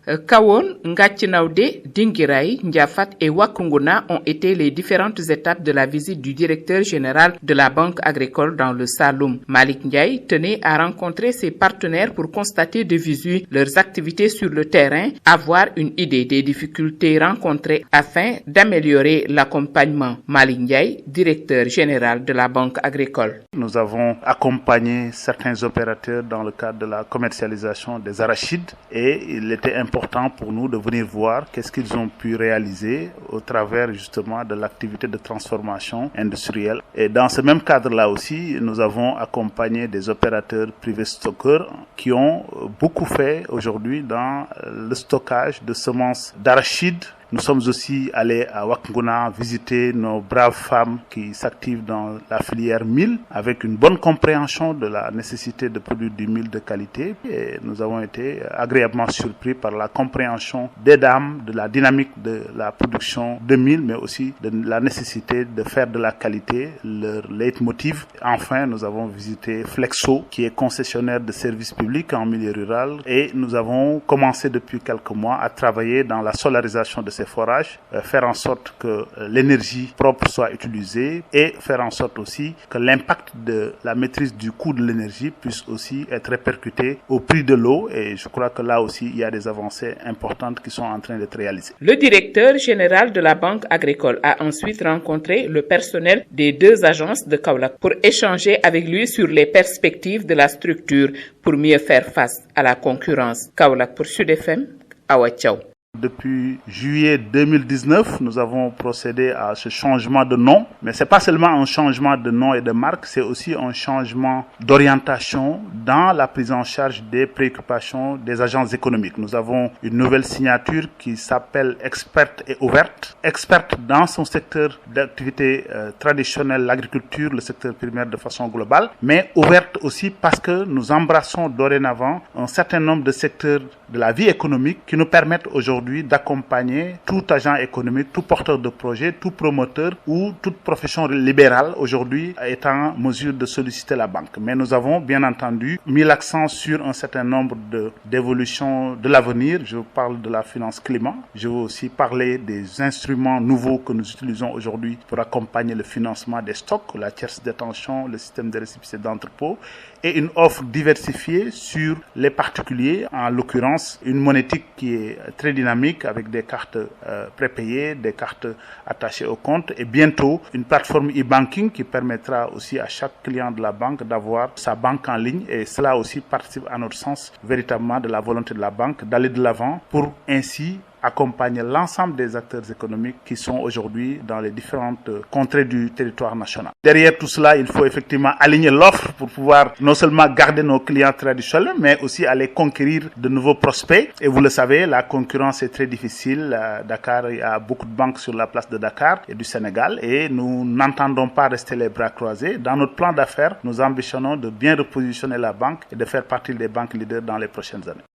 Kawon, Ngatchinaude, Dingirai, Ndiafat et Wakunguna ont été les différentes étapes de la visite du directeur général de la Banque agricole dans le Saloum. Malik Ndiaye tenait à rencontrer ses partenaires pour constater de visu leurs activités sur le terrain, avoir une idée des difficultés rencontrées afin d'améliorer l'accompagnement. Malik Ndiaye, directeur général de la Banque agricole. Nous avons accompagné certains opérateurs dans le cadre de la commercialisation des arachides et il était important pour nous de venir voir qu'est-ce qu'ils ont pu réaliser au travers justement de l'activité de transformation industrielle. Et dans ce même cadre-là aussi, nous avons accompagné des opérateurs privés stockeurs qui ont beaucoup fait aujourd'hui dans le stockage de semences d'arachides. Nous sommes aussi allés à Wakunguna visiter nos braves femmes qui s'activent dans la filière mil avec une bonne compréhension de la nécessité de produire du mil de qualité. Et nous avons été agréablement surpris par la compréhension des dames de la dynamique de la production de mil, mais aussi de la nécessité de faire de la qualité leur leitmotiv. Enfin, nous avons visité Flexo, qui est concessionnaire de services publics en milieu rural, et nous avons commencé depuis quelques mois à travailler dans la solarisation de ces forages, faire en sorte que l'énergie propre soit utilisée et faire en sorte aussi que l'impact de la maîtrise du coût de l'énergie puisse aussi être répercuté au prix de l'eau, et je crois que là aussi il y a des avancées importantes qui sont en train d'être réalisées. Le directeur général de la Banque agricole a ensuite rencontré le personnel des deux agences de Kaolack pour échanger avec lui sur les perspectives de la structure pour mieux faire face à la concurrence. Kaolack pour Sud FM, Awa Thiaw. Depuis juillet 2019, nous avons procédé à ce changement de nom. Mais ce n'est pas seulement un changement de nom et de marque, c'est aussi un changement d'orientation dans la prise en charge des préoccupations des agences économiques. Nous avons une nouvelle signature qui s'appelle Experte et Ouverte. Experte dans son secteur d'activité traditionnelle, l'agriculture, le secteur primaire de façon globale, mais ouverte aussi parce que nous embrassons dorénavant un certain nombre de secteurs de la vie économique qui nous permettent aujourd'hui d'accompagner tout agent économique, tout porteur de projet, tout promoteur ou toute profession libérale aujourd'hui est en mesure de solliciter la banque. Mais nous avons bien entendu mis l'accent sur un certain nombre d'évolutions de l'avenir. Je parle de la finance climat. Je veux aussi parler des instruments nouveaux que nous utilisons aujourd'hui pour accompagner le financement des stocks, la tierce détention, le système de récépissé d'entrepôt et une offre diversifiée sur les particuliers, en l'occurrence une monétique qui est très dynamique avec des cartes prépayées, des cartes attachées au compte et bientôt une plateforme e-banking qui permettra aussi à chaque client de la banque d'avoir sa banque en ligne, et cela aussi participe à notre sens véritablement de la volonté de la banque d'aller de l'avant pour ainsi accompagner l'ensemble des acteurs économiques qui sont aujourd'hui dans les différentes contrées du territoire national. Derrière tout cela, il faut effectivement aligner l'offre pour pouvoir non seulement garder nos clients traditionnels, mais aussi aller conquérir de nouveaux prospects. Et vous le savez, la concurrence est très difficile. À Dakar, il y a beaucoup de banques sur la place de Dakar et du Sénégal, et nous n'entendons pas rester les bras croisés. Dans notre plan d'affaires, nous ambitionnons de bien repositionner la banque et de faire partie des banques leaders dans les prochaines années.